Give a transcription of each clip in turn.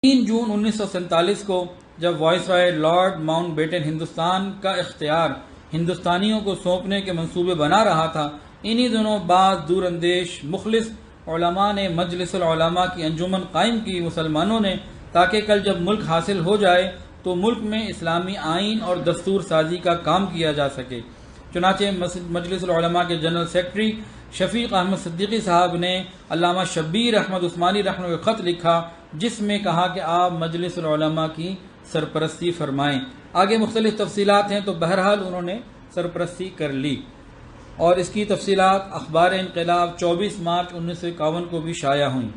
3 جون 1947 کو جب وائس رائے lord Mount beaten Hindustan کا اختیار ہندوستانیوں کو سونپنے کے منصوبے بنا رہا تھا، انہی دنوں بعض دور اندیش مخلص علماء نے مجلس العلماء کی انجمن قائم کی مسلمانوں نے، تاکہ کل جب ملک حاصل ہو جائے تو ملک میں اسلامی آئین اور دستور سازی کا کام کیا جا سکے۔ چنانچہ مجلس العلماء کے جنرل سیکرٹری شفیق احمد صدیقی صاحب نے علامہ شبیر احمد عثمانی رحمہ اللہ کو خط لکھا، جس میں کہا کہ آپ مجلس العلماء کی سرپرستی فرمائیں۔ آگے مختلف تفصیلات ہیں، تو بہرحال انہوں نے سرپرستی کر لی، اور اس کی تفصیلات اخبار انقلاب 24 مارچ 1951 کو بھی شائع ہوئیں۔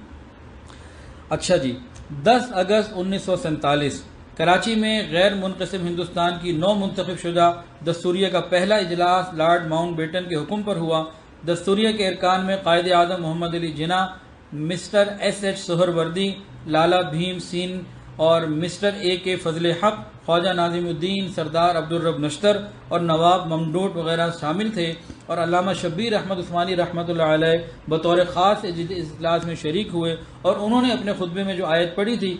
اچھا جی، 10 اگست 1947 کراچی میں غیر منقسم ہندوستان کی نو منتخب شدہ دستوریہ کا پہلا اجلاس لارڈ ماؤنٹ بیٹن کے حکم پر ہوا۔ دستوریہ کے ارکان میں قائد اعظم محمد Ali Jinnah, mister S H سہروردی، لالا بھیم سین اور مسٹر اے کے فضل حق، خواجہ ناظم الدین، سردار عبدالرب نشتر اور نواب ممدوٹ وغیرہ شامل تھے، اور علامہ شبیر احمد عثمانی رحمۃ اللہ علیہ بطور خاص اجلاس میں شریک ہوئے، اور انہوں نے اپنے خطبے میں جو آیت پڑھی تھی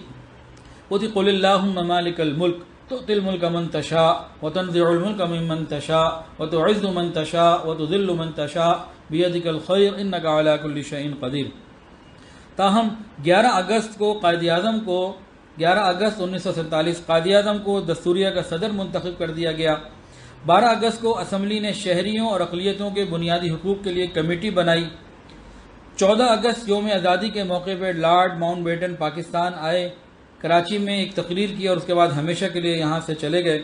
وہ تھی قل اللہم مالک الملک تؤتی الملک من تشاء وتنزع الملک ممن تشاء وتعز من تشاء وتذل من تشاء بیدک الخیر انک علی کل شیء قدیر۔ تاہم 11 اگست 1947 قائد اعظم کو دستوریہ کا صدر منتخب کر دیا گیا۔ 12 اگست کو اسمبلی نے شہریوں اور اقلیتوں کے بنیادی حقوق کے لیے کمیٹی بنائی۔ 14 اگست یوم آزادی کے موقع پر لارڈ ماؤنٹ بیٹن پاکستان آئے، کراچی میں ایک تقریر کی اور اس کے بعد ہمیشہ کے لیے یہاں سے چلے گئے۔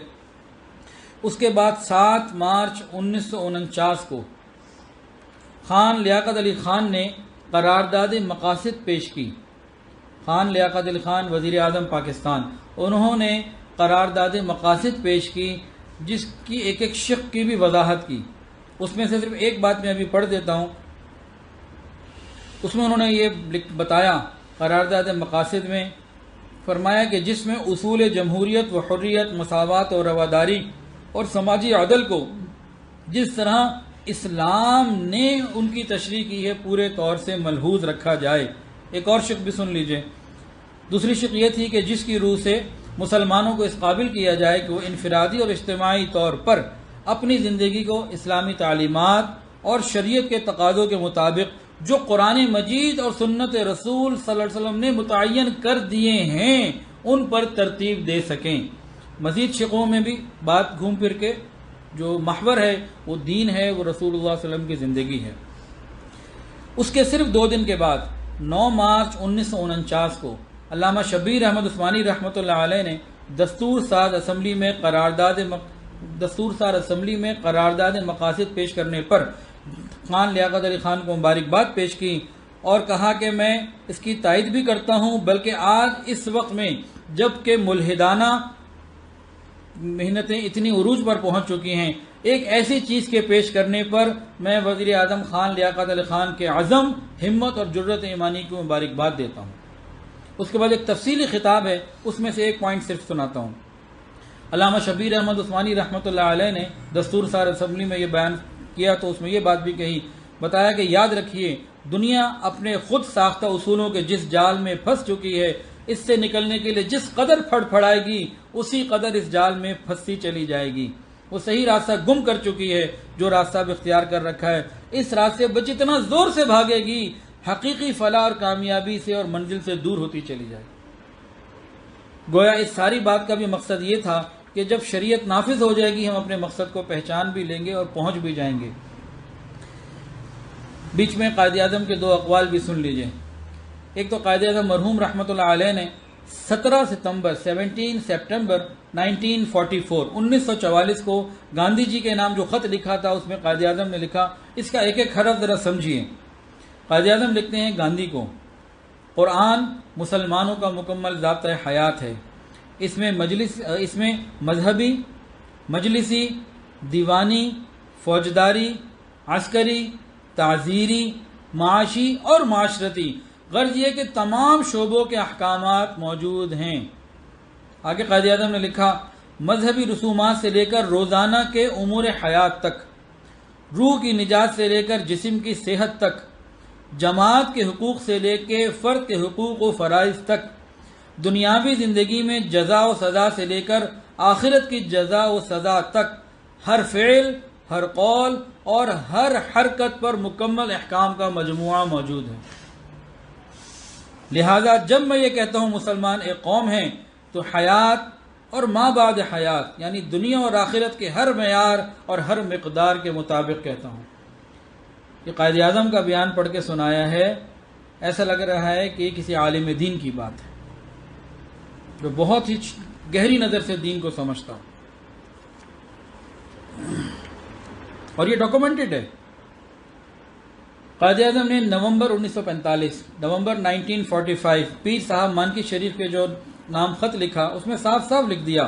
اس کے بعد 7 مارچ 1949 کو خان لیاقت علی خان نے قرارداد مقاصد پیش کی۔ خان لیاقت علی خان وزیر اعظم پاکستان، انہوں نے قرارداد مقاصد پیش کی، جس کی ایک ایک شق کی بھی وضاحت کی۔ اس میں سے صرف ایک بات میں ابھی پڑھ دیتا ہوں۔ اس میں انہوں نے یہ بتایا، قرارداد مقاصد میں فرمایا کہ جس میں اصول جمہوریت و حریت، مساوات اور رواداری اور سماجی عدل کو جس طرح اسلام نے ان کی تشریح کی ہے پورے طور سے ملحوظ رکھا جائے۔ ایک اور شق بھی سن لیجئے۔ دوسری شق یہ تھی کہ جس کی روح سے مسلمانوں کو اس قابل کیا جائے کہ وہ انفرادی اور اجتماعی طور پر اپنی زندگی کو اسلامی تعلیمات اور شریعت کے تقاضوں کے مطابق جو قرآن مجید اور سنت رسول صلی اللہ علیہ وسلم نے متعین کر دیے ہیں ان پر ترتیب دے سکیں۔ مزید شقوں میں بھی بات گھوم پھر کے جو محور ہے وہ دین ہے، وہ رسول اللہ صلی اللہ علیہ وسلم کی زندگی ہے۔ اس کے صرف 2 دن کے بعد 9 مارچ 1949 کو علامہ شبیر احمد عثمانی رحمۃ اللہ علیہ نے دستور ساز اسمبلی میں قرارداد مقاصد پیش کرنے پر خان لیاقت علی خان کو مبارکباد پیش کی، اور کہا کہ میں اس کی تائید بھی کرتا ہوں، بلکہ آج اس وقت میں جب کہ ملحدانہ محنتیں اتنی عروج پر پہنچ چکی ہیں، ایک ایسی چیز کے پیش کرنے پر میں وزیر اعظم خان لیاقت علی خان کے عزم، ہمت اور جرأت ایمانی کو مبارکباد دیتا ہوں۔ اس کے بعد ایک تفصیلی خطاب ہے، اس میں سے ایک پوائنٹ صرف سناتا ہوں۔ علامہ شبیر احمد عثمانی رحمۃ اللہ علیہ نے دستور ساز اسمبلی میں یہ بیان کیا، تو اس میں یہ بات بھی کہی، بتایا کہ یاد رکھیے دنیا اپنے خود ساختہ اصولوں کے جس جال میں پھنس چکی ہے، اس سے نکلنے کے لیے جس قدر پھڑ پھڑائے گی اسی قدر اس جال میں پھنستی چلی جائے گی۔ وہ صحیح راستہ گم کر چکی ہے جو راستہ اب اختیار کر رکھا ہے، اس راستے پر جتنا زور سے بھاگے گی حقیقی فلاح اور کامیابی سے اور منزل سے دور ہوتی چلی جائے گی۔ گویا اس ساری بات کا بھی مقصد یہ تھا کہ جب شریعت نافذ ہو جائے گی ہم اپنے مقصد کو پہچان بھی لیں گے اور پہنچ بھی جائیں گے۔ بیچ میں قائد اعظم کے 2 اقوال بھی سن لیجئے۔ ایک تو قائد اعظم مرحوم رحمۃ اللہ علیہ نے 17 سپٹمبر 1944 کو گاندھی جی کے نام جو خط لکھا تھا اس میں قائد اعظم نے لکھا، اس کا ایک ایک حرف ذرا سمجھیے۔ قائد اعظم لکھتے ہیں گاندھی کو، قرآن مسلمانوں کا مکمل ضابطۂ حیات ہے، اس میں مذہبی، مجلسی، دیوانی، فوجداری، عسکری، تعزیری، معاشی اور معاشرتی، غرض یہ کہ تمام شعبوں کے احکامات موجود ہیں۔ آگے قائد اعظم نے لکھا، مذہبی رسومات سے لے کر روزانہ کے امور حیات تک، روح کی نجات سے لے کر جسم کی صحت تک، جماعت کے حقوق سے لے کے فرد کے حقوق و فرائض تک، دنیاوی زندگی میں جزا و سزا سے لے کر آخرت کی جزا و سزا تک ہر فعل، ہر قول اور ہر حرکت پر مکمل احکام کا مجموعہ موجود ہے۔ لہذا جب میں یہ کہتا ہوں مسلمان ایک قوم ہیں تو حیات اور ما بعد حیات یعنی دنیا اور آخرت کے ہر معیار اور ہر مقدار کے مطابق کہتا ہوں۔ یہ قائد اعظم کا بیان پڑھ کے سنایا ہے، ایسا لگ رہا ہے کہ یہ کسی عالم دین کی بات ہے جو بہت ہی گہری نظر سے دین کو سمجھتا ہوں، اور یہ ڈاکومنٹڈ ہے۔ قائد اعظم نے نومبر 1945 پیر صاحب مانکی شریف کے جو نام خط لکھا اس میں صاف صاف لکھ دیا،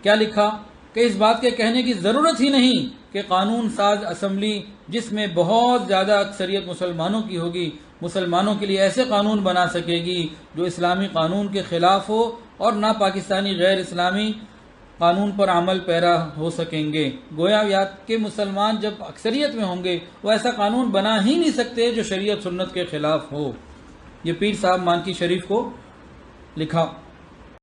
کیا لکھا کہ اس بات کے کہنے کی ضرورت ہی نہیں کہ قانون ساز اسمبلی جس میں بہت زیادہ اکثریت مسلمانوں کی ہوگی مسلمانوں کے لیے ایسے قانون بنا سکے گی جو اسلامی قانون کے خلاف ہو اور نہ پاکستانی غیر اسلامی قانون پر عمل پیرا ہو سکیں گے۔ گویا یاد کہ مسلمان جب اکثریت میں ہوں گے وہ ایسا قانون بنا ہی نہیں سکتے جو شریعت سنت کے خلاف ہو۔ یہ پیر صاحب مانکی شریف کو لکھا۔